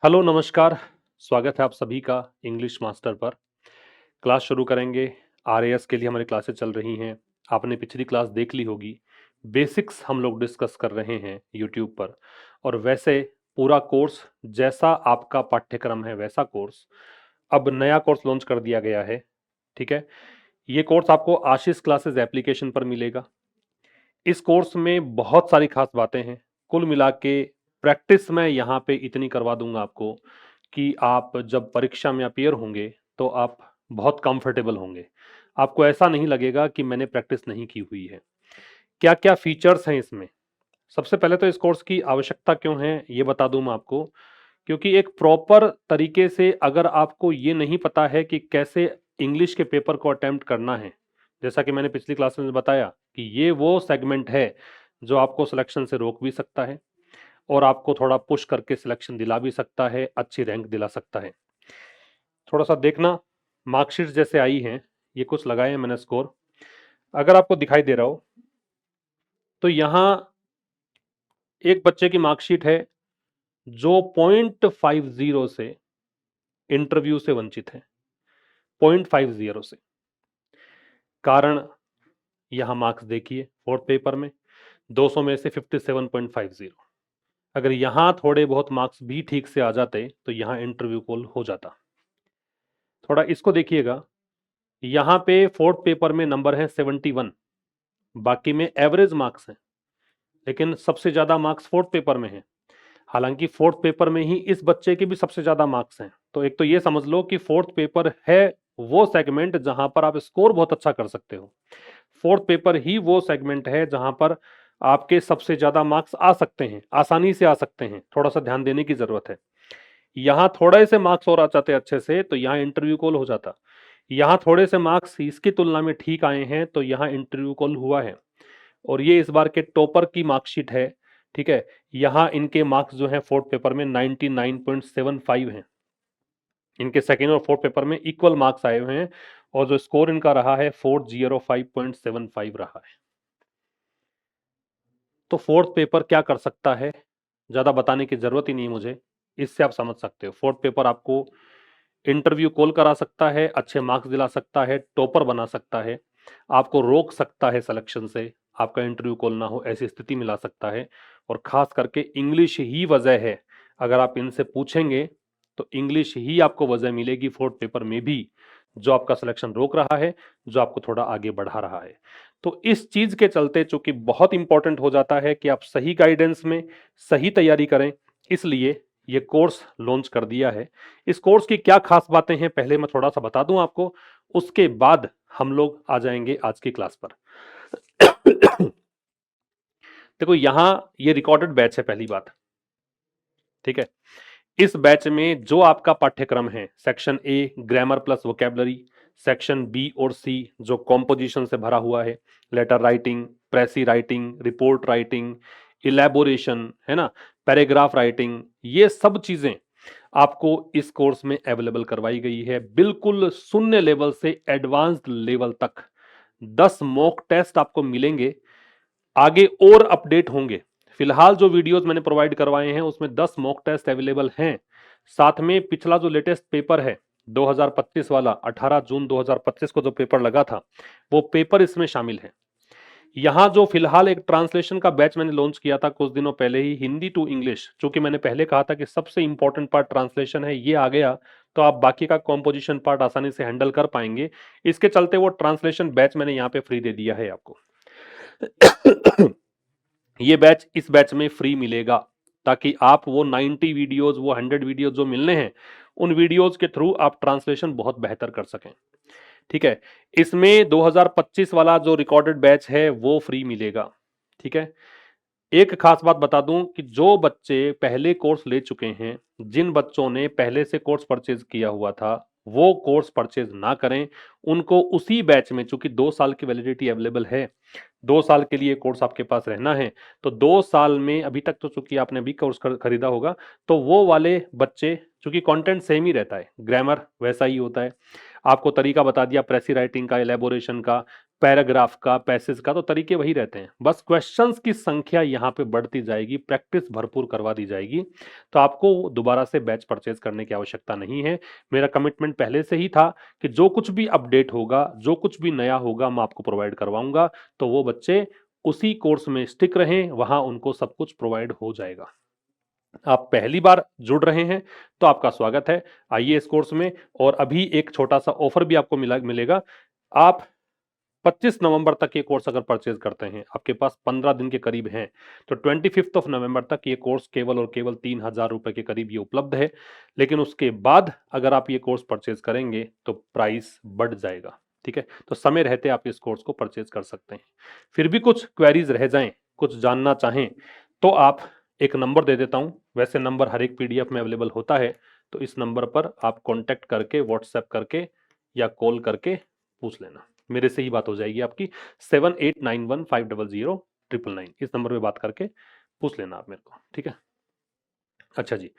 Hello नमस्कार। स्वागत है आप सभी का इंग्लिश मास्टर पर। क्लास शुरू करेंगे। आरएएस के लिए हमारी क्लासेस चल रही हैं। आपने पिछली क्लास देख ली होगी। बेसिक्स हम लोग डिस्कस कर रहे हैं यूट्यूब पर। और वैसे पूरा कोर्स जैसा आपका पाठ्यक्रम है वैसा कोर्स अब नया कोर्स लॉन्च कर दिया गया है। ठीक है। ये कोर्स आपको आशीष क्लासेस एप्लीकेशन पर मिलेगा। इस कोर्स में बहुत सारी खास बातें हैं। कुल मिला के प्रैक्टिस मैं यहाँ पे इतनी करवा दूंगा आपको कि आप जब परीक्षा में अपीयर होंगे तो आप बहुत कंफर्टेबल होंगे। आपको ऐसा नहीं लगेगा कि मैंने प्रैक्टिस नहीं की हुई है। क्या क्या फीचर्स हैं इसमें? सबसे पहले तो इस कोर्स की आवश्यकता क्यों है ये बता दूं मैं आपको। क्योंकि एक प्रॉपर तरीके से अगर आपको ये नहीं पता है कि कैसे इंग्लिश के पेपर को अटेम्प्ट करना है, जैसा कि मैंने पिछली क्लास में बताया कि ये वो सेगमेंट है जो आपको सिलेक्शन से रोक भी सकता है और आपको थोड़ा पुश करके सिलेक्शन दिला भी सकता है, अच्छी रैंक दिला सकता है। थोड़ा सा देखना, मार्कशीट जैसे आई हैं, ये कुछ लगाए हैं मैंने स्कोर। अगर आपको दिखाई दे रहा हो तो यहाँ एक बच्चे की मार्कशीट है जो 0.50 से इंटरव्यू से वंचित है। 0.50 से। कारण यहाँ मार्क्स देखिए, फोर्थ पेपर में 200 में से 57.50। अगर यहाँ थोड़े बहुत मार्क्स भी ठीक से आ जाते तो यहाँ इंटरव्यू कॉल हो जाता। थोड़ा इसको देखिएगा, यहाँ पे फोर्थ पेपर में नंबर है 71, बाकी में एवरेज मार्क्स हैं, लेकिन सबसे ज्यादा मार्क्स फोर्थ पेपर में है। हालांकि फोर्थ पेपर में ही इस बच्चे के भी सबसे ज्यादा मार्क्स हैं। तो एक तो ये समझ लो कि फोर्थ पेपर है वो सेगमेंट जहां पर आप स्कोर बहुत अच्छा कर सकते हो। फोर्थ पेपर ही वो सेगमेंट है जहां पर आपके सबसे ज्यादा मार्क्स आ सकते हैं, आसानी से आ सकते हैं। थोड़ा सा ध्यान देने की जरूरत है। यहां थोड़े से मार्क्स और आ जाते अच्छे से तो यहां इंटरव्यू कॉल हो जाता। यहां थोड़े से मार्क्स इसकी तुलना में ठीक आए हैं तो यहां इंटरव्यू कॉल हुआ है। और ये इस बार के टॉपर की मार्कशीट है। ठीक है। यहां इनके मार्क्स जो हैं फोर्थ पेपर में 99.75 हैं। इनके सेकेंड और फोर्थ पेपर में इक्वल मार्क्स आए हुए हैं और जो स्कोर इनका रहा है 405.75 रहा है। तो फोर्थ पेपर क्या कर सकता है, ज्यादा बताने की जरूरत ही नहीं मुझे। इससे आप समझ सकते हो फोर्थ पेपर आपको इंटरव्यू कॉल करा सकता है, अच्छे मार्क्स दिला सकता है, टॉपर बना सकता है, आपको रोक सकता है सिलेक्शन से, आपका इंटरव्यू कॉल ना हो ऐसी स्थिति मिला सकता है। और खास करके इंग्लिश ही वजह है। अगर आप इनसे पूछेंगे तो इंग्लिश ही आपको वजह मिलेगी फोर्थ पेपर में भी, जो आपका सिलेक्शन रोक रहा है, जो आपको थोड़ा आगे बढ़ा रहा है। तो इस चीज के चलते चूंकि बहुत इंपॉर्टेंट हो जाता है कि आप सही गाइडेंस में सही तैयारी करें, इसलिए ये कोर्स लॉन्च कर दिया है। इस कोर्स की क्या खास बातें हैं पहले मैं थोड़ा सा बता दूं आपको, उसके बाद हम लोग आ जाएंगे आज की क्लास पर। देखो यहां ये रिकॉर्डेड बैच है पहली बात। ठीक है। इस बैच में जो आपका पाठ्यक्रम है, section A grammar plus vocabulary, section B और सी जो कॉम्पोजिशन से भरा हुआ है, letter writing, precis writing, report writing, elaboration, है ना, पैराग्राफ राइटिंग, ये सब चीजें आपको इस कोर्स में अवेलेबल करवाई गई है। बिल्कुल शून्य लेवल से एडवांस्ड लेवल तक 10 मॉक टेस्ट आपको मिलेंगे। आगे और अपडेट होंगे। फिलहाल जो वीडियोस मैंने प्रोवाइड करवाए हैं उसमें 10 मॉक टेस्ट अवेलेबल हैं। साथ में पिछला जो लेटेस्ट पेपर है 2025 वाला, 18 जून 2025 को जो पेपर लगा था वो पेपर इसमें शामिल है। यहाँ जो फिलहाल एक ट्रांसलेशन का बैच मैंने लॉन्च किया था कुछ दिनों पहले ही, हिंदी टू इंग्लिश, चूंकि मैंने पहले कहा था कि सबसे इंपॉर्टेंट पार्ट ट्रांसलेशन है, ये आ गया तो आप बाकी का कॉम्पोजिशन पार्ट आसानी से हैंडल कर पाएंगे। इसके चलते वो ट्रांसलेशन बैच मैंने यहाँ पे फ्री दे दिया है आपको। ये बैच इस बैच में फ्री मिलेगा ताकि आप वो 90 वीडियोस, वो 100 वीडियोस जो मिलने हैं उन वीडियोस के थ्रू आप ट्रांसलेशन बहुत बेहतर कर सकें। ठीक है। इसमें 2025 वाला जो रिकॉर्डेड बैच है वो फ्री मिलेगा। ठीक है। एक खास बात बता दूं कि जो बच्चे पहले कोर्स ले चुके हैं, जिन बच्चों ने पहले से कोर्स परचेज किया हुआ था, वो कोर्स परचेज ना करें। उनको उसी बैच में, चूंकि 2 साल की वैलिडिटी अवेलेबल है, 2 साल के लिए कोर्स आपके पास रहना है, तो 2 साल में अभी तक तो चूंकि आपने अभी कोर्स खरीदा होगा, तो वो वाले बच्चे, चूंकि कंटेंट सेम ही रहता है, ग्रामर वैसा ही होता है, आपको तरीका बता दिया प्रेसी राइटिंग का, एलेबोरेशन का, पैराग्राफ का, पैसेज का, तो तरीके वही रहते हैं, बस क्वेश्चंस की संख्या यहाँ पे बढ़ती जाएगी, प्रैक्टिस भरपूर करवा दी जाएगी। तो आपको दोबारा से बैच परचेज करने की आवश्यकता नहीं है। मेरा कमिटमेंट पहले से ही था कि जो कुछ भी अपडेट होगा, जो कुछ भी नया होगा, मैं आपको प्रोवाइड करवाऊंगा। तो वो बच्चे उसी कोर्स में स्टिक रहें, वहां उनको सब कुछ प्रोवाइड हो जाएगा। आप पहली बार जुड़ रहे हैं तो आपका स्वागत है, आइए इस कोर्स में। और अभी एक छोटा सा ऑफर भी आपको मिलेगा। आप 25 नवंबर तक ये कोर्स अगर परचेज करते हैं, आपके पास 15 दिन के करीब हैं, तो 25 नवंबर तक ये कोर्स केवल और केवल 3000 रुपए के करीब ये उपलब्ध है। लेकिन उसके बाद अगर आप ये कोर्स परचेज करेंगे तो प्राइस बढ़ जाएगा। ठीक है, तो समय रहते आप इस कोर्स को परचेज कर सकते हैं। फिर भी कुछ क्वेरीज रह जाएं, कुछ जानना चाहें, तो आप एक नंबर दे देता हूं। वैसे नंबर हर एक पीडीएफ में अवेलेबल होता है, तो इस नंबर पर आप कॉन्टेक्ट करके, व्हाट्सएप करके या कॉल करके पूछ लेना, मेरे से ही बात हो जाएगी आपकी। 7891500999 इस नंबर पे बात करके पूछ लेना आप मेरे को। ठीक है, अच्छा जी,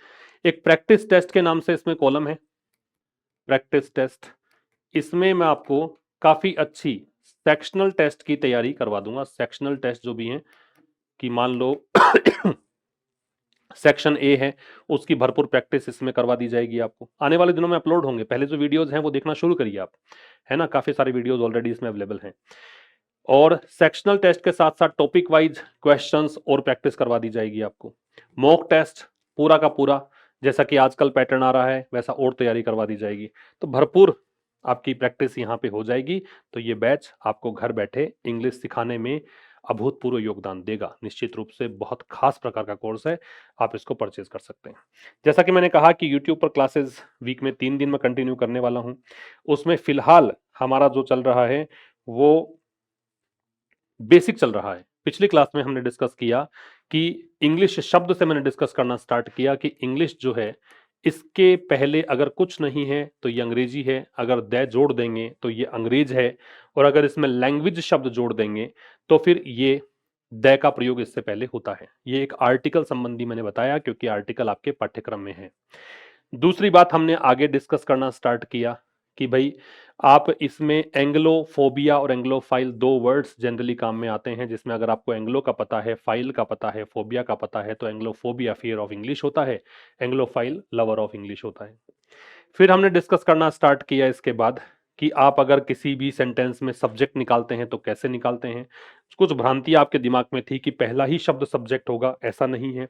एक प्रैक्टिस टेस्ट के नाम से इसमें कॉलम है, प्रैक्टिस टेस्ट। इसमें मैं आपको काफी अच्छी सेक्शनल टेस्ट की तैयारी करवा दूंगा। सेक्शनल टेस्ट जो भी हैं, कि मान लो सेक्शन ए है, उसकी भरपूर प्रैक्टिस इसमें करवा दी जाएगी आपको। आने वाले दिनों में अपलोड होंगे, पहले जो वीडियोस हैं वो देखना शुरू करिए आप, है ना, काफी सारे वीडियोस ऑलरेडी इसमें अवेलेबल हैं। और सेक्शनल टेस्ट के साथ साथ टॉपिक वाइज क्वेश्चंस और प्रैक्टिस करवा दी जाएगी आपको। मॉक टेस्ट पूरा का पूरा, जैसा कि आजकल पैटर्न आ रहा है वैसा और तैयारी करवा दी जाएगी। तो भरपूर आपकी प्रैक्टिस यहाँ पे हो जाएगी। तो ये बैच आपको घर बैठे इंग्लिश सिखाने में अभूतपूर्व योगदान देगा, निश्चित रूप से बहुत खास प्रकार का कोर्स है, आप इसको परचेज कर सकते हैं। जैसा कि मैंने कहा कि यूट्यूब पर क्लासेस वीक में 3 दिन में कंटिन्यू करने वाला हूं। उसमें फिलहाल हमारा जो चल रहा है वो बेसिक चल रहा है। पिछली क्लास में हमने डिस्कस किया कि इंग्लिश शब्द से मैंने डिस्कस करना स्टार्ट किया कि इंग्लिश जो है, इसके पहले अगर कुछ नहीं है तो ये अंग्रेजी है, अगर द जोड़ देंगे तो ये अंग्रेज है, और अगर इसमें लैंग्वेज शब्द जोड़ देंगे तो फिर ये द का प्रयोग इससे पहले होता है। ये एक आर्टिकल संबंधी मैंने बताया, क्योंकि आर्टिकल आपके पाठ्यक्रम में है। दूसरी बात हमने आगे डिस्कस करना स्टार्ट किया कि भाई आप इसमें एंग्लोफोबिया और एंग्लोफाइल दो वर्ड्स जनरली काम में आते हैं, जिसमें अगर आपको एंग्लो का पता है, फाइल का पता है, फोबिया का पता है, तो एंग्लोफोबिया फियर ऑफ इंग्लिश होता है, एंग्लोफाइल लवर ऑफ इंग्लिश होता है। फिर हमने डिस्कस करना स्टार्ट किया इसके बाद कि आप अगर किसी भी सेंटेंस में सब्जेक्ट निकालते हैं तो कैसे निकालते हैं। कुछ भ्रांति आपके दिमाग में थी कि पहला ही शब्द सब्जेक्ट होगा, ऐसा नहीं है।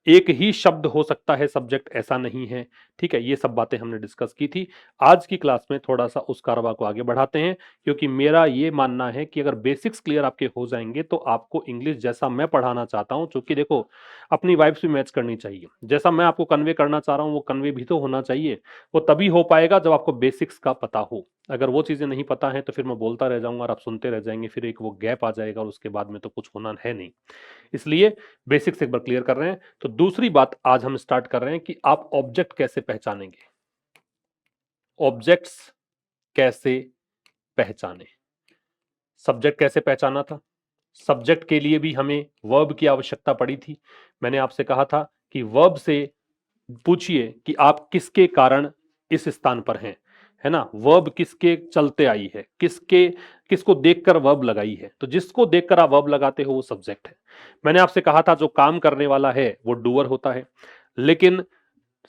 एक ही शब्द हो सकता है सब्जेक्ट, ऐसा नहीं है। ठीक है, ये सब बातें हमने डिस्कस की थी। आज की क्लास में थोड़ा सा उस कारवा को आगे बढ़ाते हैं, क्योंकि मेरा ये मानना है कि अगर बेसिक्स क्लियर आपके हो जाएंगे तो आपको इंग्लिश जैसा मैं पढ़ाना चाहता हूं, क्योंकि देखो अपनी वाइब्स भी मैच करनी चाहिए। जैसा मैं आपको कन्वे करना चाह रहा हूं वो कन्वे भी तो होना चाहिए। वो तभी हो पाएगा जब आपको बेसिक्स का पता हो। अगर वो चीजें नहीं पता है तो फिर मैं बोलता रह जाऊंगा और आप सुनते रह जाएंगे, फिर एक वो गैप आ जाएगा और उसके बाद में तो कुछ होना है नहीं। इसलिए बेसिक्स एक बार क्लियर कर रहे हैं। तो दूसरी बात आज हम स्टार्ट कर रहे हैं कि आप ऑब्जेक्ट कैसे पहचानेंगे, ऑब्जेक्ट्स कैसे पहचाने। सब्जेक्ट कैसे पहचाना था, सब्जेक्ट के लिए भी हमें वर्ब की आवश्यकता पड़ी थी। मैंने आपसे कहा था कि वर्ब से पूछिए कि आप किसके कारण इस स्थान पर हैं, है ना, वर्ब किसके चलते आई है, किसको देखकर वर्ब लगाई है। तो जिसको देखकर आप वर्ब लगाते हो वो सब्जेक्ट है। मैंने आपसे कहा था जो काम करने वाला है वो डूअर होता है, लेकिन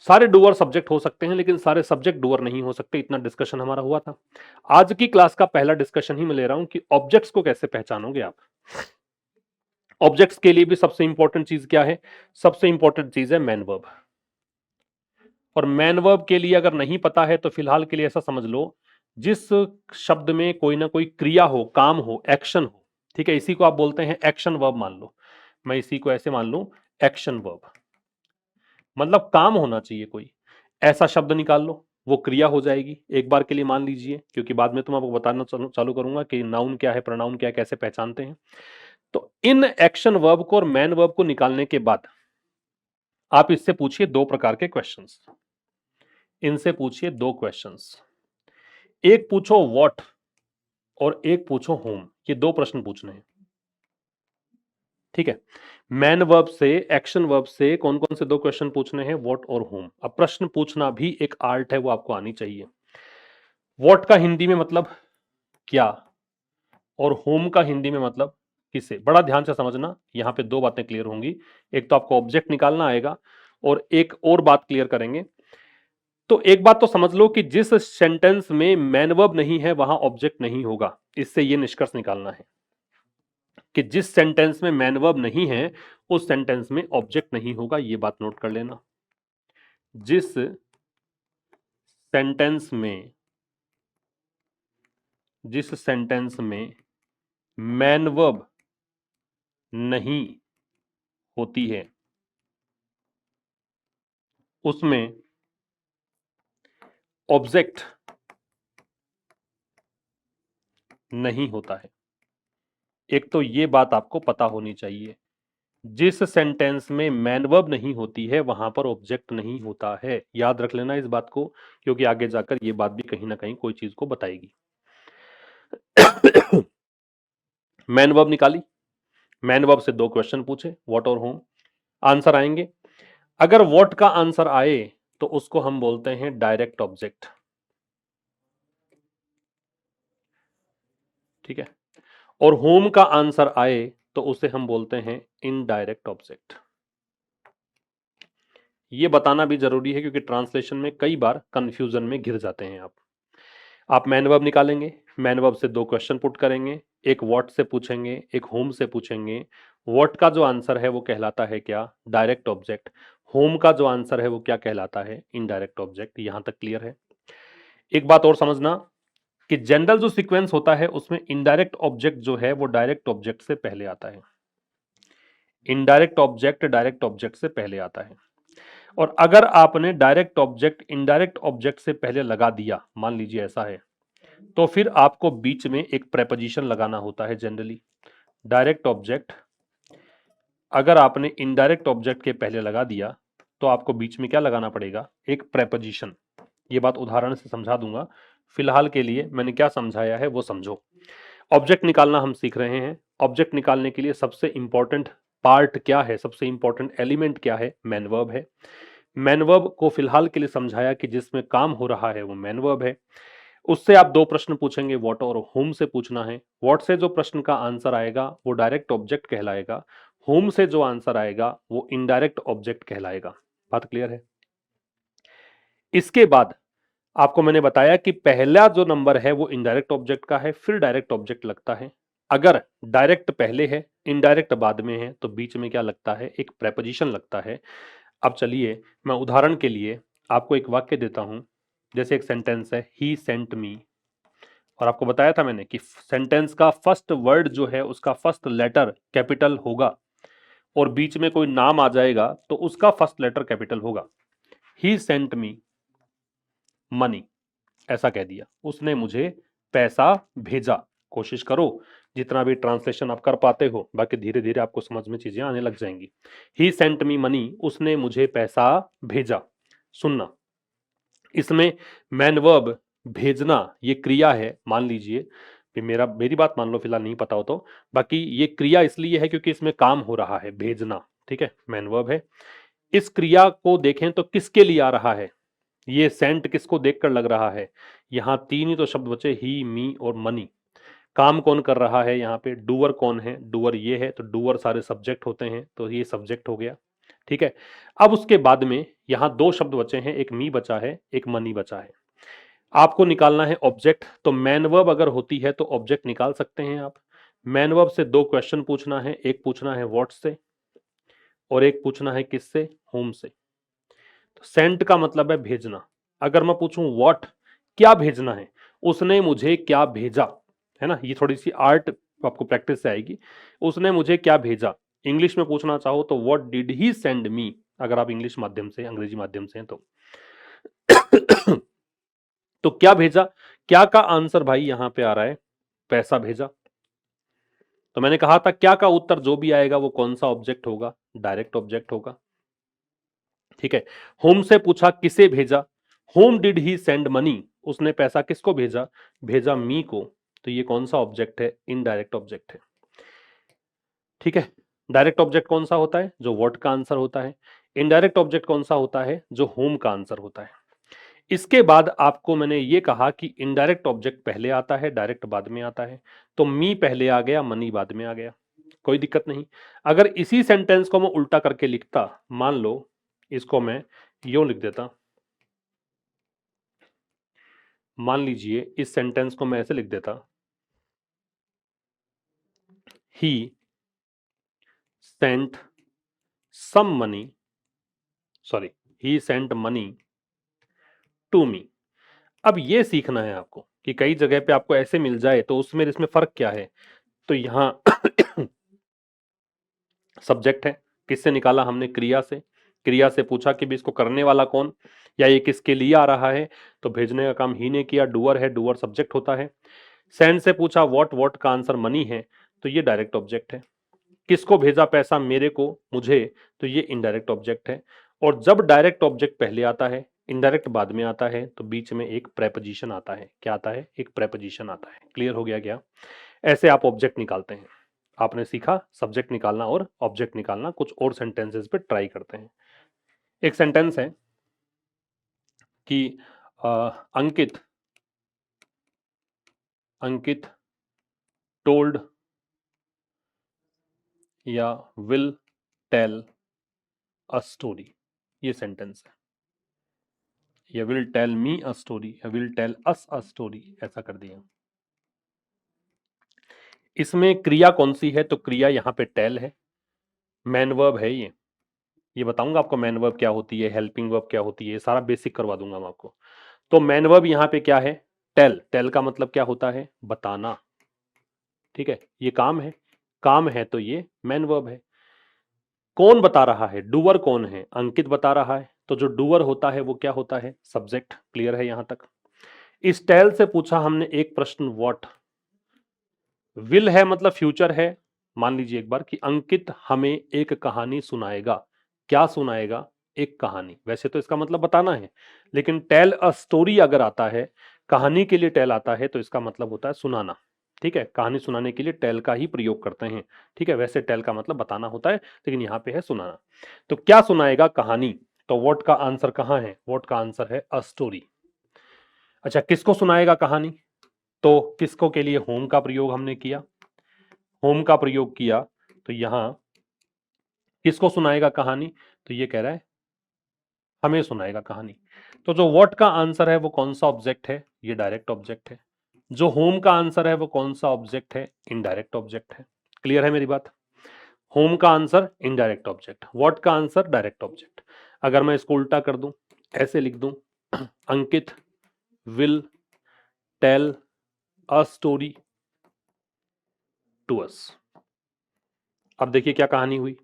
सारे डूअर सब्जेक्ट हो सकते हैं लेकिन सारे सब्जेक्ट डूअर नहीं हो सकते, इतना डिस्कशन हमारा हुआ था। आज की क्लास का पहला डिस्कशन ही मैं ले रहा हूं कि ऑब्जेक्ट्स को कैसे पहचानोगे आप। ऑब्जेक्ट्स के लिए भी सबसे इंपॉर्टेंट चीज क्या है, सबसे इंपॉर्टेंट चीज है मैन वर्ब। और मैन वर्ब के लिए अगर नहीं पता है तो फिलहाल के लिए ऐसा समझ लो, जिस शब्द में कोई ना कोई क्रिया हो, काम हो, एक्शन हो, ठीक है, इसी को आप बोलते हैं एक्शन वर्ब मान लो। मैं इसी को ऐसे मान लूं, एक्शन वर्ब मतलब काम होना चाहिए, कोई ऐसा शब्द निकाल लो, वो क्रिया हो जाएगी। एक बार के लिए मान लीजिए, क्योंकि बाद में तो मैं आपको बताना चालू करूंगा कि नाउन क्या है, प्रोनाउन क्या है, कैसे पहचानते हैं। तो इन एक्शन वर्ब को और मैन वर्ब को निकालने के बाद आप इससे पूछिए दो प्रकार के क्वेश्चंस। इनसे पूछिए दो क्वेश्चंस, एक पूछो व्हाट और एक पूछो होम। ये दो प्रश्न पूछने हैं, ठीक है। मैन वर्ब से, एक्शन वर्ब से कौन कौन से दो क्वेश्चन पूछने हैं, व्हाट और होम। अब प्रश्न पूछना भी एक आर्ट है, वो आपको आनी चाहिए। व्हाट का हिंदी में मतलब क्या, और होम का हिंदी में मतलब किसे। बड़ा ध्यान से समझना, यहां पे दो बातें क्लियर होंगी। एक तो आपको ऑब्जेक्ट निकालना आएगा और एक और बात क्लियर करेंगे। तो एक बात तो समझ लो कि जिस सेंटेंस में मैन वर्ब नहीं है वहां ऑब्जेक्ट नहीं होगा। इससे यह निष्कर्ष निकालना है कि जिस सेंटेंस में मैन वर्ब नहीं है उस सेंटेंस में ऑब्जेक्ट नहीं होगा। यह बात नोट कर लेना। जिस सेंटेंस में मैन वर्ब नहीं होती है उसमें ऑब्जेक्ट नहीं होता है। एक तो ये बात आपको पता होनी चाहिए, जिस सेंटेंस में मैन वर्ब नहीं होती है वहां पर ऑब्जेक्ट नहीं होता है। याद रख लेना इस बात को, क्योंकि आगे जाकर ये बात भी कहीं ना कहीं कोई चीज को बताएगी। मैन वर्ब निकाली, मैन वर्ब से दो क्वेश्चन पूछे, व्हाट और होम। आंसर आएंगे। अगर व्हाट का आंसर आए तो उसको हम बोलते हैं डायरेक्ट ऑब्जेक्ट। ठीक है। और होम का आंसर आए तो उसे हम बोलते हैं इनडायरेक्ट ऑब्जेक्ट। ये बताना भी जरूरी है क्योंकि ट्रांसलेशन में कई बार कंफ्यूजन में घिर जाते हैं आप मैन वर्ब निकालेंगे, मैन वर्ब से दो क्वेश्चन पुट करेंगे, एक व्हाट से पूछेंगे, एक होम से पूछेंगे। व्हाट का जो आंसर है वो कहलाता है क्या, डायरेक्ट ऑब्जेक्ट। होम का जो आंसर है वो क्या कहलाता है, इनडायरेक्ट ऑब्जेक्ट। यहां तक क्लियर है। एक बात और समझना कि जनरल जो सीक्वेंस होता है उसमें इनडायरेक्ट ऑब्जेक्ट जो है वो डायरेक्ट ऑब्जेक्ट से पहले आता है। इनडायरेक्ट ऑब्जेक्ट डायरेक्ट ऑब्जेक्ट से पहले आता है। और अगर आपने डायरेक्ट ऑब्जेक्ट इनडायरेक्ट ऑब्जेक्ट से पहले लगा दिया, मान लीजिए ऐसा है, तो फिर आपको बीच में एक प्रेपोजिशन लगाना होता है जनरली। डायरेक्ट ऑब्जेक्ट अगर आपने इनडायरेक्ट ऑब्जेक्ट के पहले लगा दिया तो आपको बीच में क्या लगाना पड़ेगा, एक प्रेपोजिशन। ये बात उदाहरण से समझा दूंगा, फिलहाल के लिए मैंने क्या समझाया है वो समझो। ऑब्जेक्ट निकालना हम सीख रहे हैं। ऑब्जेक्ट निकालने के लिए सबसे इंपॉर्टेंट पार्ट क्या है, सबसे इंपॉर्टेंट एलिमेंट क्या है, मैन वर्ब है। मैन वर्ब को फिलहाल के लिए समझाया कि जिसमें काम हो रहा है वो मैन वर्ब है। उससे आप दो प्रश्न पूछेंगे, व्हाट और होम से पूछना है। व्हाट से जो प्रश्न का आंसर आएगा वो डायरेक्ट ऑब्जेक्ट कहलाएगा। होम से जो आंसर आएगा वो इनडायरेक्ट ऑब्जेक्ट कहलाएगा। बात क्लियर है। इसके बाद आपको मैंने बताया कि पहला जो नंबर है वो इनडायरेक्ट ऑब्जेक्ट का है, फिर डायरेक्ट ऑब्जेक्ट लगता है। अगर डायरेक्ट पहले है इनडायरेक्ट बाद में है तो बीच में क्या लगता है, एक प्रेपोजिशन लगता है। अब चलिए मैं उदाहरण के लिए आपको एक वाक्य देता हूं। जैसे एक सेंटेंस है, ही सेंट मी। और आपको बताया था मैंने कि सेंटेंस का फर्स्ट वर्ड जो है उसका फर्स्ट लेटर कैपिटल होगा और बीच में कोई नाम आ जाएगा तो उसका फर्स्ट लेटर कैपिटल होगा। ही सेंट मी मनी, ऐसा कह दिया, उसने मुझे पैसा भेजा। कोशिश करो जितना भी ट्रांसलेशन आप कर पाते हो, बाकी धीरे धीरे आपको समझ में चीजें आने लग जाएंगी। ही सेंट मी मनी, उसने मुझे पैसा भेजा। सुनना, इसमें मैन वर्ब भेजना ये क्रिया है, मान लीजिए कि मेरी बात मान लो, फिलहाल नहीं पता हो तो। बाकी ये क्रिया इसलिए है क्योंकि इसमें काम हो रहा है भेजना। ठीक है, मैन वर्ब है। इस क्रिया को देखें तो किसके लिए आ रहा है, ये सेंट किसको देखकर लग रहा है। यहां तीन ही तो शब्द बचे, ही मी और मनी। काम कौन कर रहा है यहाँ पे, डूअर कौन है, डूअर ये है, तो डूअर सारे सब्जेक्ट होते हैं तो ये सब्जेक्ट हो गया। ठीक है। अब उसके बाद में यहां दो शब्द बचे हैं, एक मी बचा है, एक मनी बचा है। आपको निकालना है ऑब्जेक्ट। तो मैन वर्ब अगर होती है तो ऑब्जेक्ट निकाल सकते हैं आप। मैन वर्ब से दो क्वेश्चन पूछना है, एक पूछना है व्हाट से और एक पूछना है किससे, होम से। तो सेंट का मतलब है भेजना। अगर मैं पूछूं व्हाट, क्या भेजना है, उसने मुझे क्या भेजा, है ना, ये थोड़ी सी आर्ट आपको प्रैक्टिस से आएगी। उसने मुझे क्या भेजा। इंग्लिश में पूछना चाहो तो what did he send me, अगर आप इंग्लिश माध्यम से अंग्रेजी माध्यम से हैं तो। तो क्या भेजा, क्या का आंसर भाई यहां पे आ रहा है, पैसा भेजा। तो मैंने कहा था क्या का उत्तर जो भी आएगा वो कौन सा ऑब्जेक्ट होगा, डायरेक्ट ऑब्जेक्ट होगा। ठीक है। होम से पूछा किसे भेजा, home did he send money, उसने पैसा किसको भेजा, भेजा मी को। तो ये कौन सा ऑब्जेक्ट है, इनडायरेक्ट ऑब्जेक्ट है। ठीक है। डायरेक्ट ऑब्जेक्ट कौन सा होता है, जो व्हाट का आंसर होता है। इनडायरेक्ट ऑब्जेक्ट कौन सा होता है, जो होम का आंसर होता है। इसके बाद आपको मैंने ये कहा कि इनडायरेक्ट ऑब्जेक्ट पहले आता है, डायरेक्ट बाद में आता है। तो मी पहले आ गया, मनी बाद में आ गया, कोई दिक्कत नहीं। अगर इसी सेंटेंस को मैं उल्टा करके लिखता, मान लो इसको मैं यूं लिख देता, मान लीजिए इस सेंटेंस को मैं ऐसे लिख देता, he sent some money, sorry, he sent money to me. अब ये सीखना है आपको कि कई जगह पे आपको ऐसे मिल जाए तो उसमें इसमें फर्क क्या है। तो यहां सब्जेक्ट है, किससे निकाला हमने, क्रिया से। क्रिया से पूछा कि भी इसको करने वाला कौन, या ये किसके लिए आ रहा है, तो भेजने का काम ही ने किया, डूअर है, डूअर सब्जेक्ट होता है। सेंड से पूछा व्हाट, व्हाट का आंसर मनी है, तो ये डायरेक्ट ऑब्जेक्ट है। किसको भेजा पैसा, मेरे को, मुझे, तो ये इनडायरेक्ट ऑब्जेक्ट है। और जब डायरेक्ट ऑब्जेक्ट पहले आता है, इनडायरेक्ट बाद में आता है, तो बीच में एक प्रेपोजिशन आता है। क्या आता है, एक प्रेपोजिशन आता है। क्लियर हो गया क्या? ऐसे आप ऑब्जेक्ट निकालते हैं। आपने सीखा सब्जेक्ट निकालना और ऑब्जेक्ट निकालना। कुछ और सेंटेंसेस पे ट्राई करते हैं। एक सेंटेंस है कि Ankit Ankit told ya will tell a story, ये सेंटेंस है। Ya will tell me a story, ya will tell us a story, ऐसा कर दिया। इसमें क्रिया कौन सी है, तो क्रिया यहाँ पे टेल है, मैन वर्ब है ये बताऊंगा आपको मैन वर्ब क्या होती है, हेल्पिंग वर्ब क्या होती है, सारा बेसिक करवा दूंगा मैं आपको। तो मैन वर्ब यहाँ पे क्या है, टेल। टेल का मतलब क्या होता है, बताना। ठीक है, ये काम है, काम है तो ये मैन वर्ब है। कौन बता रहा है, डूअर कौन है, अंकित बता रहा है। तो जो डूअर होता है वो क्या होता है, सब्जेक्ट। क्लियर है यहां तक? इस टेल से पूछा हमने एक प्रश्न, व्हाट। विल है मतलब फ्यूचर है। मान लीजिए एक बार कि अंकित हमें एक कहानी सुनाएगा। क्या सुनाएगा, एक कहानी। वैसे तो इसका मतलब बताना है, लेकिन टेल अ स्टोरी अगर आता है, कहानी के लिए टेल आता है, तो इसका मतलब होता है सुनाना। ठीक है, कहानी सुनाने के लिए टेल का ही प्रयोग करते हैं। ठीक है, वैसे टेल का मतलब बताना होता है, लेकिन यहाँ पे है सुनाना। तो क्या सुनाएगा, कहानी। तो व्हाट का आंसर कहाँ है, व्हाट का आंसर है अ स्टोरी। अच्छा, किसको सुनाएगा कहानी, तो किसको के लिए होम का प्रयोग हमने किया, होम का प्रयोग किया। तो यहां किसको सुनाएगा कहानी, तो ये कह रहा है हमें सुनाएगा कहानी। तो जो व्हाट का आंसर है वो कौन सा ऑब्जेक्ट है, ये डायरेक्ट ऑब्जेक्ट है। जो होम का आंसर है वो कौन सा ऑब्जेक्ट है, इनडायरेक्ट ऑब्जेक्ट है। क्लियर है मेरी बात? होम का आंसर इनडायरेक्ट ऑब्जेक्ट, व्हाट का आंसर डायरेक्ट ऑब्जेक्ट। अगर मैं इसको उल्टा कर दूं, ऐसे लिख दूं, Ankit will tell a story to us. अब देखिए क्या कहानी हुई।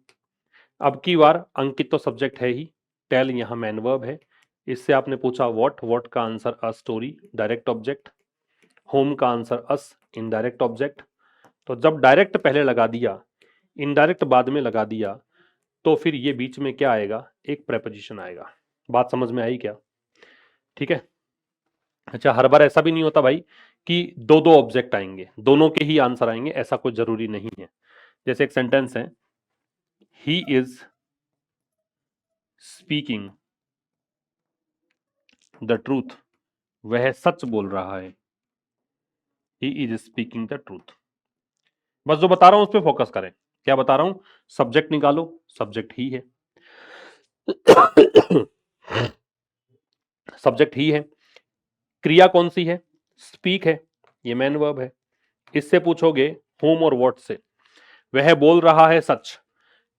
अब की बार अंकित तो सब्जेक्ट है ही, टेल यहां मैन वर्ब है। इससे आपने पूछा व्हाट, व्हाट का answer a story, direct object. Home का आंसर अस, इनडायरेक्ट ऑब्जेक्ट। तो जब डायरेक्ट पहले लगा दिया, इनडायरेक्ट बाद में लगा दिया, तो फिर ये बीच में क्या आएगा, एक प्रेपोजिशन आएगा। बात समझ में आई क्या? ठीक है। अच्छा, हर बार ऐसा भी नहीं होता भाई कि दो दो ऑब्जेक्ट आएंगे, दोनों के ही आंसर आएंगे, ऐसा कोई जरूरी नहीं है। जैसे एक सेंटेंस है, he is speaking the truth, वह सच बोल रहा है। He is speaking the truth. बस जो बता रहा हूं उस पर फोकस करें। क्या बता रहा हूं, सब्जेक्ट निकालो, सब्जेक्ट ही है। सब्जेक्ट ही है। क्रिया कौन सी है, स्पीक है, ये मैन वर्ब है। इससे पूछोगे होम और व्हाट से, वह बोल रहा है सच।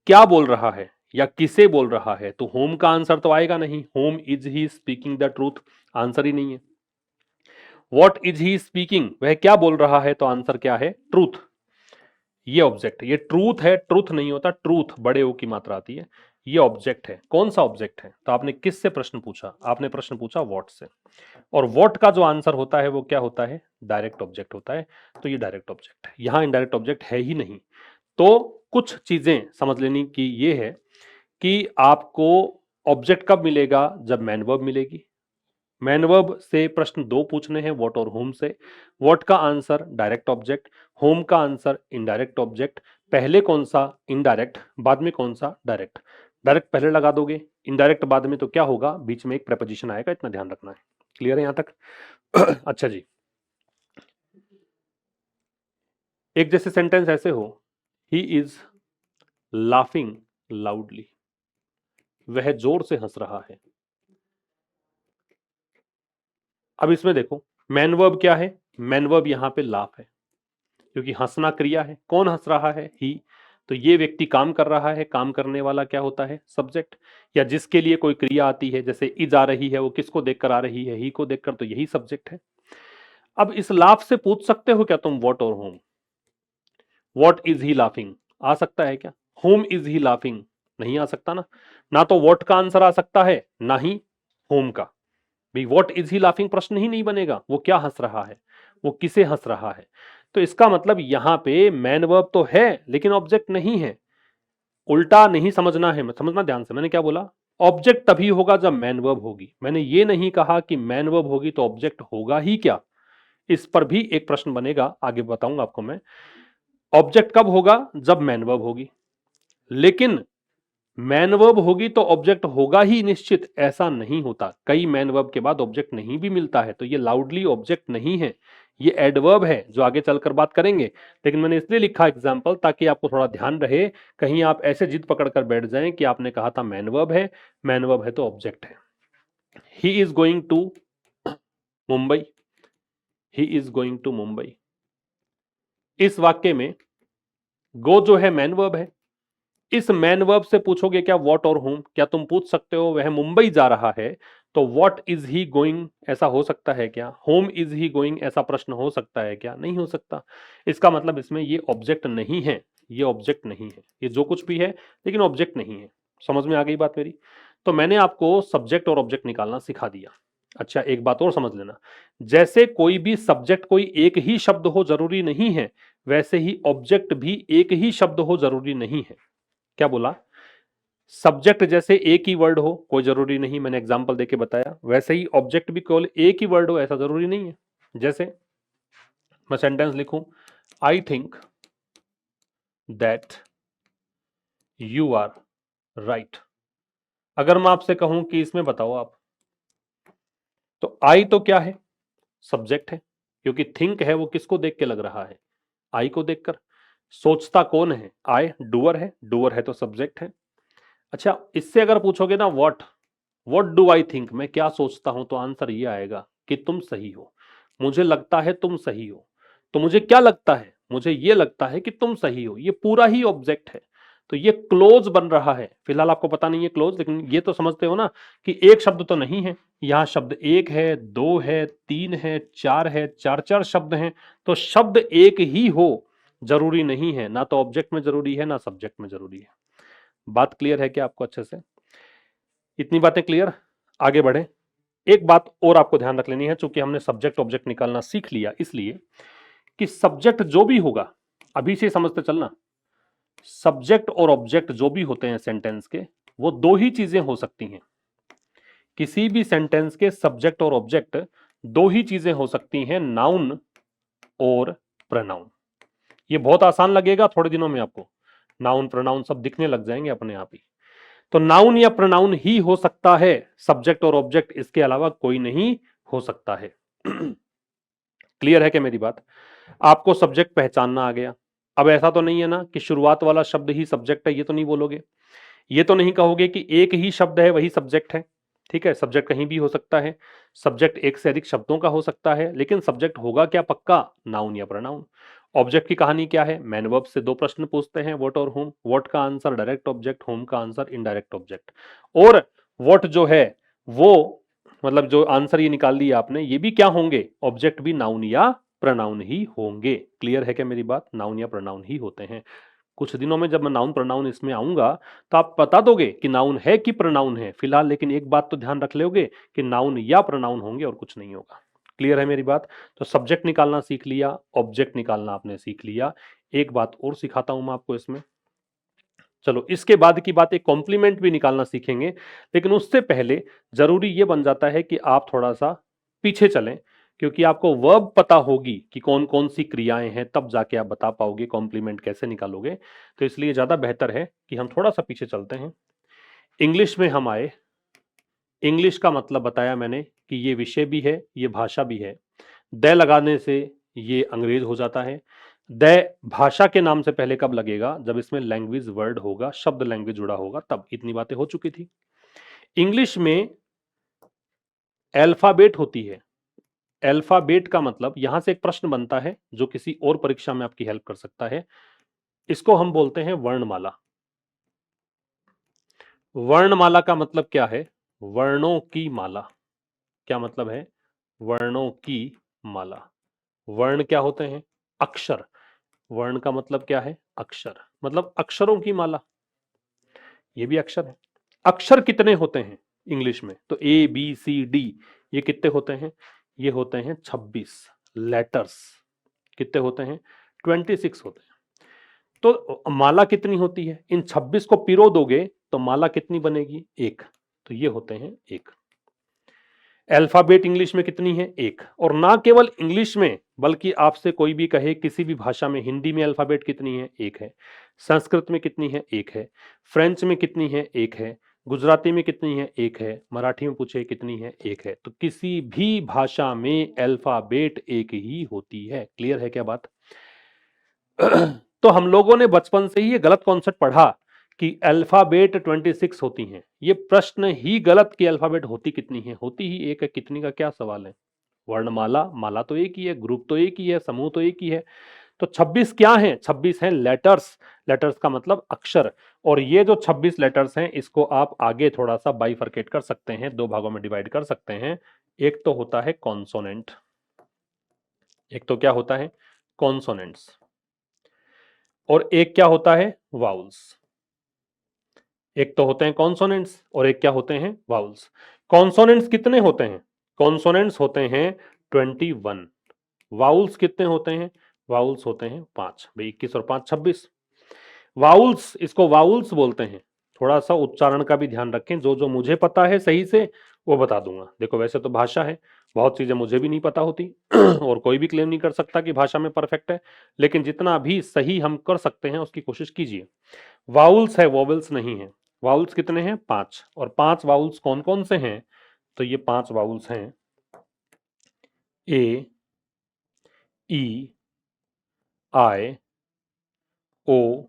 क्या बोल रहा है या किसे बोल रहा है, तो होम का आंसर तो आएगा नहीं, whom is he speaking the truth, answer ही नहीं है। व्हाट इज ही स्पीकिंग, वह क्या बोल रहा है, तो आंसर क्या है, ट्रूथ। ये ऑब्जेक्ट, ये ट्रूथ है, ट्रूथ नहीं होता, ट्रूथ बड़े ओ की मात्रा आती है। ये ऑब्जेक्ट है। कौन सा ऑब्जेक्ट है, तो आपने किससे प्रश्न पूछा, आपने प्रश्न पूछा व्हाट से। और व्हाट का जो आंसर होता है वो क्या होता है, डायरेक्ट ऑब्जेक्ट होता है। तो ये डायरेक्ट ऑब्जेक्ट है, यहां इनडायरेक्ट ऑब्जेक्ट है ही नहीं। तो कुछ चीजें समझ लेनी की ये है कि आपको ऑब्जेक्ट कब मिलेगा, जब मैन वर्ब मिलेगी। मैन वर्ब से प्रश्न दो पूछने हैं, व्हाट और होम से। व्हाट का आंसर डायरेक्ट ऑब्जेक्ट, होम का आंसर इनडायरेक्ट ऑब्जेक्ट। पहले कौन सा, इनडायरेक्ट, बाद में कौन सा, डायरेक्ट। डायरेक्ट पहले लगा दोगे, इनडायरेक्ट बाद में तो क्या होगा, बीच में एक प्रेपोजिशन आएगा, इतना ध्यान रखना है। क्लियर है यहां तक? अच्छा जी, एक जैसे सेंटेंस ऐसे हो, ही इज लाफिंग लाउडली, वह जोर से हंस रहा है। अब इसमें देखो मैन वर्ब क्या है, मैन वर्ब यहां पे लाफ है, क्योंकि हंसना क्रिया है। कौन हंस रहा है? ही। तो ये व्यक्ति काम कर रहा है, काम करने वाला क्या होता है? सब्जेक्ट। या जिसके लिए कोई क्रिया आती है, जैसे इज आ रही है, वो किसको देखकर आ रही है? ही को देखकर, तो यही सब्जेक्ट है। अब इस लाफ से पूछ सकते हो क्या तुम व्हाट और whom? What is he laughing आ सकता है क्या? होम इज ही लाफिंग नहीं आ सकता ना। ना तो व्हाट का आंसर आ सकता है, ना ही होम का। भाई व्हाट इज ही लाफिंग प्रश्न ही नहीं बनेगा। वो क्या हंस रहा है, वो किसे हंस रहा है। तो इसका मतलब यहां पे मैन वर्ब तो है लेकिन ऑब्जेक्ट नहीं है। उल्टा नहीं समझना है, समझना ध्यान से। मैंने क्या बोला? ऑब्जेक्ट तभी होगा जब मैन वर्ब होगी। मैंने ये नहीं कहा कि मैन वर्ब होगी तो ऑब्जेक्ट होगा ही क्या। इस पर भी एक प्रश्न बनेगा, आगे बताऊंगा आपको मैं। ऑब्जेक्ट कब होगा? जब मैन वर्ब होगी। लेकिन मैन वर्ब होगी तो ऑब्जेक्ट होगा ही निश्चित, ऐसा नहीं होता। कई मैन वर्ब के बाद ऑब्जेक्ट नहीं भी मिलता है। तो ये लाउडली ऑब्जेक्ट नहीं है, ये एडवर्ब है जो आगे चलकर बात करेंगे। लेकिन मैंने इसलिए लिखा एग्जाम्पल ताकि आपको थोड़ा ध्यान रहे, कहीं आप ऐसे जिद पकड़ कर बैठ जाएं कि आपने कहा था मैन वर्ब है, मैन वर्ब है तो ऑब्जेक्ट है। He is going to Mumbai, he is going to Mumbai. इस वाक्य में गो जो है मैन वर्ब है। इस मैन वर्ब से पूछोगे क्या व्हाट और होम? क्या तुम पूछ सकते हो वह मुंबई जा रहा है तो व्हाट इज ही गोइंग ऐसा हो सकता है क्या? होम इज ही गोइंग ऐसा प्रश्न हो सकता है क्या? नहीं हो सकता। इसका मतलब इसमें ये ऑब्जेक्ट नहीं है, ये ऑब्जेक्ट नहीं है। ये जो कुछ भी है लेकिन ऑब्जेक्ट नहीं है। समझ में आ गई बात मेरी? तो मैंने आपको सब्जेक्ट और ऑब्जेक्ट निकालना सिखा दिया। अच्छा एक बात और समझ लेना, जैसे कोई भी सब्जेक्ट कोई एक ही शब्द हो जरूरी नहीं है, वैसे ही ऑब्जेक्ट भी एक ही शब्द हो जरूरी नहीं है। क्या बोला? सब्जेक्ट जैसे एक ही वर्ड हो कोई जरूरी नहीं, मैंने एग्जांपल देके बताया। वैसे ही ऑब्जेक्ट भी केवल एक ही वर्ड हो ऐसा जरूरी नहीं है। जैसे मैं सेंटेंस लिखूं, I think that you are right. अगर मैं आपसे कहूं कि इसमें बताओ आप, तो आई तो क्या है? सब्जेक्ट है, क्योंकि थिंक है वो किसको देख के लग रहा है? आई को देखकर। सोचता कौन है? आई। डूअर है, डूअर है तो सब्जेक्ट है। अच्छा इससे अगर पूछोगे ना व्हाट डू आई थिंक, मैं क्या सोचता हूं, तो आंसर ये आएगा कि तुम सही हो। मुझे लगता है तुम सही हो। तो मुझे क्या लगता है? मुझे ये लगता है कि तुम सही हो। ये पूरा ही ऑब्जेक्ट है। तो ये क्लोज बन रहा है। फिलहाल आपको पता नहीं है क्लोज, लेकिन ये तो समझते हो ना कि एक शब्द तो नहीं है। यहां शब्द एक है, दो है, तीन है, चार है, चार चार शब्द हैं। तो शब्द एक ही हो जरूरी नहीं है, ना तो ऑब्जेक्ट में जरूरी है ना सब्जेक्ट में जरूरी है। बात क्लियर है क्या आपको अच्छे से? इतनी बातें क्लियर? आगे बढ़े। एक बात और आपको ध्यान रख लेनी है, चूंकि हमने सब्जेक्ट ऑब्जेक्ट निकालना सीख लिया, इसलिए कि सब्जेक्ट जो भी होगा, अभी से समझते चलना, सब्जेक्ट और ऑब्जेक्ट जो भी होते हैं सेंटेंस के, वो दो ही चीजें हो सकती हैं। किसी भी सेंटेंस के सब्जेक्ट और ऑब्जेक्ट दो ही चीजें हो सकती हैं, नाउन और प्रनाउन। ये बहुत आसान लगेगा, थोड़े दिनों में आपको नाउन प्रनाउन सब दिखने लग जाएंगे अपने आप ही। तो नाउन या प्रोनाउन ही हो सकता है, सब्जेक्ट और ऑब्जेक्ट इसके अलावा कोई नहीं हो सकता है। क्लियर है क्या मेरी बात? आपको सब्जेक्ट पहचानना आ गया। अब ऐसा तो नहीं है ना कि शुरुआत वाला शब्द ही सब्जेक्ट है, ये तो नहीं बोलोगे। ये तो नहीं कहोगे कि एक ही शब्द है वही सब्जेक्ट है। ठीक है, सब्जेक्ट कहीं भी हो सकता है, सब्जेक्ट एक से अधिक शब्दों का हो सकता है, लेकिन सब्जेक्ट होगा क्या पक्का? नाउन या प्रोनाउन। ऑब्जेक्ट की कहानी क्या है? मैन वर्ब से दो प्रश्न पूछते हैं, व्हाट और होम। व्हाट का आंसर डायरेक्ट ऑब्जेक्ट, होम का आंसर इनडायरेक्ट ऑब्जेक्ट। और व्हाट जो है वो, मतलब जो आंसर ये निकाल लिया आपने, ये भी क्या होंगे? ऑब्जेक्ट भी नाउन या प्रोनाउन ही होंगे। क्लियर है क्या मेरी बात? नाउन या प्रोनाउन ही होते हैं। कुछ दिनों में जब मैं नाउन प्रोनाउन इसमें आऊंगा तो आप बता दोगे कि नाउन है कि प्रोनाउन है। फिलहाल लेकिन एक बात तो ध्यान रख लोगे कि नाउन या प्रोनाउन होंगे और कुछ नहीं होगा। क्लियर है मेरी बात? तो सब्जेक्ट निकालना सीख लिया, ऑब्जेक्ट निकालना आपने सीख लिया। एक बात और सिखाता हूं मैं आपको इसमें। चलो इसके बाद की बात, एक कॉम्प्लीमेंट भी निकालना सीखेंगे, लेकिन उससे पहले जरूरी यह बन जाता है कि आप थोड़ा सा पीछे चलें, क्योंकि आपको वर्ब पता होगी कि कौन कौन सी क्रियाएं हैं, तब जाके आप बता पाओगे कॉम्प्लीमेंट कैसे निकालोगे। तो इसलिए ज्यादा बेहतर है कि हम थोड़ा सा पीछे चलते हैं। इंग्लिश में हम आए। इंग्लिश का मतलब बताया मैंने कि ये विषय भी है, ये भाषा भी है। द लगाने से ये अंग्रेज हो जाता है। द भाषा के नाम से पहले कब लगेगा? जब इसमें लैंग्वेज वर्ड होगा, शब्द लैंग्वेज जुड़ा होगा, तब। इतनी बातें हो चुकी थी। इंग्लिश में अल्फाबेट होती है। अल्फाबेट का मतलब, यहां से एक प्रश्न बनता है जो किसी और परीक्षा में आपकी हेल्प कर सकता है। इसको हम बोलते हैं वर्णमाला। वर्णमाला का मतलब क्या है? वर्णों की माला। क्या मतलब है? वर्णों की माला। वर्ण क्या होते हैं? अक्षर। वर्ण का मतलब क्या है? अक्षर, मतलब अक्षरों की माला। ये भी अक्षर है। अक्षर कितने होते हैं इंग्लिश में? तो ए बी सी डी, ये कितने होते हैं? ये होते हैं 26 लेटर्स। कितने होते हैं? 26 होते हैं। तो माला कितनी होती है? इन 26 को पिरो दोगे तो माला कितनी बनेगी? एक। तो ये होते हैं एक। अल्फाबेट इंग्लिश में कितनी है? एक। और ना केवल इंग्लिश में, बल्कि आपसे कोई भी कहे किसी भी भाषा में, हिंदी में अल्फाबेट कितनी है? एक है। संस्कृत में कितनी है? एक है। फ्रेंच में कितनी है? एक है। गुजराती में कितनी है? एक है। मराठी में पूछे कितनी है? एक है। तो किसी भी भाषा में अल्फाबेट एक ही होती है। क्लियर है क्या बात? तो हम लोगों ने बचपन से ही ये गलत कॉन्सेप्ट पढ़ा कि अल्फाबेट 26 होती हैं। ये प्रश्न ही गलत कि अल्फाबेट होती कितनी है? होती ही एक है, कितनी का क्या सवाल है? वर्णमाला, माला तो एक ही है, ग्रुप तो एक ही है, समूह तो एक ही है। तो 26 क्या है? 26 है लेटर्स। लेटर्स का मतलब अक्षर। और ये जो 26 लेटर्स हैं, इसको आप आगे थोड़ा सा बाइफरकेट कर सकते हैं, दो भागों में डिवाइड कर सकते हैं। एक तो होता है कॉन्सोनेंट। एक तो क्या होता है? कॉन्सोनेंट्स। और एक क्या होता है? वाउल्स। एक तो होते हैं कॉन्सोनेंट्स और एक क्या होते हैं? वाउल्स। कॉन्सोनेंट्स कितने होते हैं? कॉन्सोनेंट्स होते हैं 21। वाउल्स कितने होते हैं? वाउल्स होते हैं 5। भाई 21 और 5 26। वाउल्स, इसको वाउल्स बोलते हैं। थोड़ा सा उच्चारण का भी ध्यान रखें। जो जो मुझे पता है सही से वो बता दूंगा। देखो वैसे तो भाषा है, बहुत चीजें मुझे भी नहीं पता होती और कोई भी क्लेम नहीं कर सकता कि भाषा में परफेक्ट है, लेकिन जितना भी सही हम कर सकते हैं उसकी कोशिश कीजिए। वाउल्स है, वोवेल्स नहीं है। वाउल्स कितने हैं? 5। और 5 वाउल्स कौन कौन से हैं? तो ये 5 वाउल्स हैं ए, ई, आई, ओ,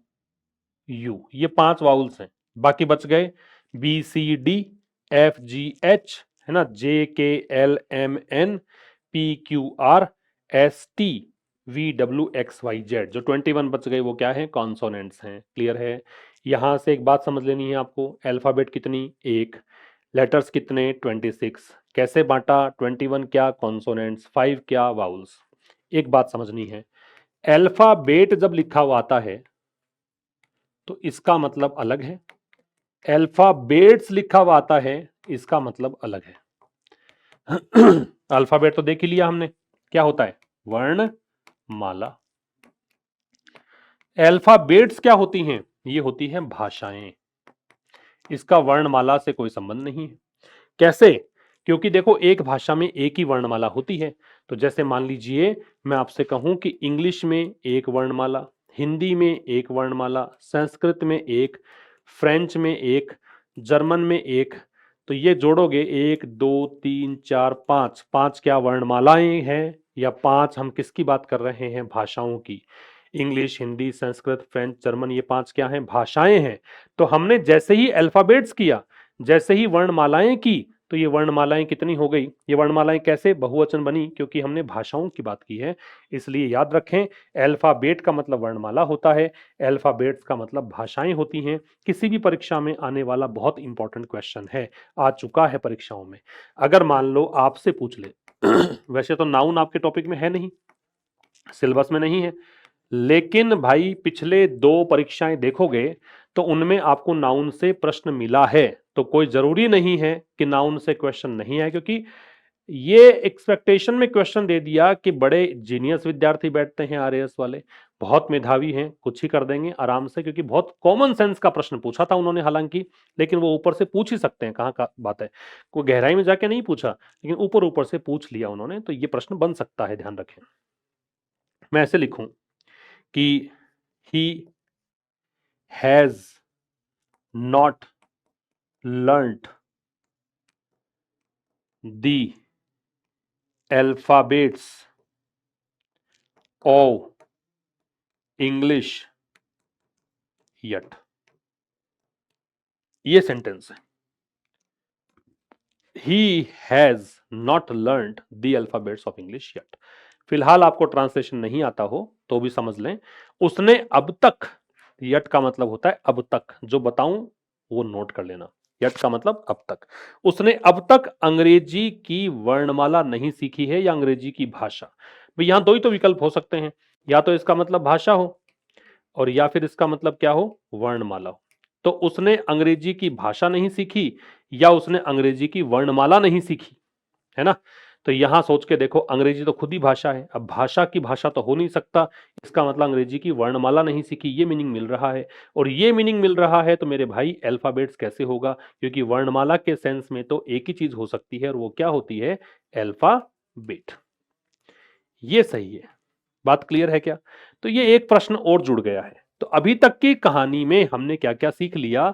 यू। ये 5 वाउल्स हैं। बाकी बच गए B C D, F G H, है ना, J K L M N, P Q R, S T, V W X Y Z. जो 21 बच गए वो क्या है? कॉन्सोनेंट्स हैं। क्लियर है? यहां से एक बात समझ लेनी है आपको। अल्फाबेट कितनी? एक। लेटर्स कितने? 26। कैसे बांटा? 21 क्या कॉन्सोनेंट्स, 5 क्या वाउल्स। एक बात समझनी है, अल्फाबेट जब लिखा हुआ आता है तो इसका मतलब अलग है। अल्फाबेट्स लिखा हुआ आता है, इसका मतलब अलग है। अल्फाबेट तो देख ही लिया हमने, क्या होता है? वर्ण माला। अल्फाबेट्स क्या होती हैं? ये होती हैं भाषाएं। इसका वर्णमाला से कोई संबंध नहीं है। कैसे? क्योंकि देखो एक भाषा में एक ही वर्णमाला होती है। तो जैसे मान लीजिए मैं आपसे कहूं कि इंग्लिश में एक वर्णमाला, हिंदी में एक वर्णमाला, संस्कृत में एक, फ्रेंच में एक, जर्मन में एक। तो ये जोड़ोगे, एक दो तीन चार पांच, पांच क्या वर्णमालाएं हैं? या पांच, हम किसकी बात कर रहे हैं? भाषाओं की। English, Hindi, Sanskrit, French, German, ये पांच क्या हैं? भाषाएं हैं। तो हमने जैसे ही अल्फाबेट्स किया, जैसे ही वर्णमालाएं की, तो ये वर्णमालाएं कितनी हो गई? ये वर्णमालाएं कैसे बहुवचन बनी? क्योंकि हमने भाषाओं की बात की है। इसलिए याद रखें, अल्फाबेट का मतलब वर्णमाला होता है, अल्फाबेट्स का मतलब भाषाएं होती हैं। किसी भी परीक्षा में आने वाला बहुत इंपॉर्टेंट क्वेश्चन है, आ चुका है परीक्षाओं में। अगर मान लो आपसे पूछ ले वैसे तो नाउन आपके टॉपिक में है नहीं, सिलेबस में नहीं है, लेकिन भाई पिछले दो परीक्षाएं देखोगे तो उनमें आपको नाउन से प्रश्न मिला है। तो कोई जरूरी नहीं है कि नाउन से क्वेश्चन नहीं है, क्योंकि ये एक्सपेक्टेशन में क्वेश्चन दे दिया कि बड़े जीनियस विद्यार्थी बैठते हैं आरएएस वाले, बहुत मेधावी हैं, कुछ ही कर देंगे आराम से, क्योंकि बहुत कॉमन सेंस का प्रश्न पूछा था उन्होंने हालांकि, लेकिन वो ऊपर से पूछ ही सकते हैं, कहाँ का बात है। कोई गहराई में जाके नहीं पूछा, लेकिन ऊपर ऊपर से पूछ लिया उन्होंने, तो ये प्रश्न बन सकता है, ध्यान रखें। मैं ऐसे लिखूं कि he has not learnt the alphabets of English yet। ये सेंटेंस है, he has not learned the alphabets of English yet। फिलहाल आपको ट्रांसलेशन नहीं आता हो तो भी समझ लें, उसने अब तक, यट का मतलब होता है अब तक, जो बताऊं वो नोट कर लेना। यट का मतलब अब तक, उसने अब तक अंग्रेजी की वर्णमाला नहीं सीखी है या अंग्रेजी की भाषा। भाई यहां दो ही तो विकल्प हो सकते हैं, या तो इसका मतलब भाषा हो और या फिर इसका मतलब क्या हो, वर्णमाला हो। तो उसने अंग्रेजी की भाषा नहीं सीखी या उसने अंग्रेजी की वर्णमाला नहीं सीखी, है ना। तो यहां सोच के देखो, अंग्रेजी तो खुद ही भाषा है, अब भाषा की भाषा तो हो नहीं सकता, इसका मतलब अंग्रेजी की वर्णमाला नहीं सीखी, ये मीनिंग मिल रहा है। और ये मीनिंग मिल रहा है तो मेरे भाई अल्फाबेट्स कैसे होगा, क्योंकि वर्णमाला के सेंस में तो एक ही चीज हो सकती है और वो क्या होती है, अल्फाबेट। ये सही है, बात क्लियर है क्या। तो ये एक प्रश्न और जुड़ गया है। तो अभी तक की कहानी में हमने क्या क्या सीख लिया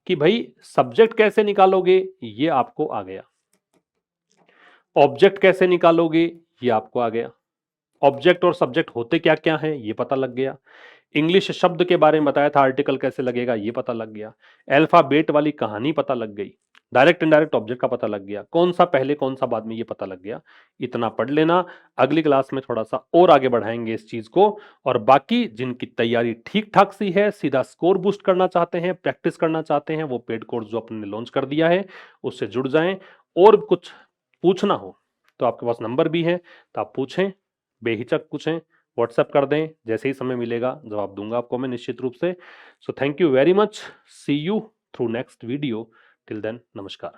कि भाई सब्जेक्ट कैसे निकालोगे, ये आपको आ गया। ऑब्जेक्ट कैसे निकालोगे, ये आपको आ गया। ऑब्जेक्ट और सब्जेक्ट होते क्या क्या हैं, ये पता लग गया। इंग्लिश शब्द के बारे में बताया था, आर्टिकल कैसे लगेगा ये पता लग गया। अल्फाबेट वाली कहानी पता लग गई। डायरेक्ट इनडायरेक्ट ऑब्जेक्ट का पता लग गया, कौन सा पहले कौन सा बाद में ये पता लग गया। इतना पढ़ लेना, अगली क्लास में थोड़ा सा और आगे बढ़ाएंगे इस चीज को। और बाकी जिनकी तैयारी ठीक ठाक सी है, सीधा स्कोर बूस्ट करना चाहते हैं, प्रैक्टिस करना चाहते हैं, वो पेड कोर्स जो अपने लॉन्च कर दिया है उससे जुड़ जाएं। और कुछ पूछना हो तो आपके पास नंबर भी है, तो आप पूछें, बेहिचक पूछें, व्हाट्सएप कर दें, जैसे ही समय मिलेगा जवाब दूंगा आपको मैं निश्चित रूप से। So thank you very much, see you through next video, till then नमस्कार।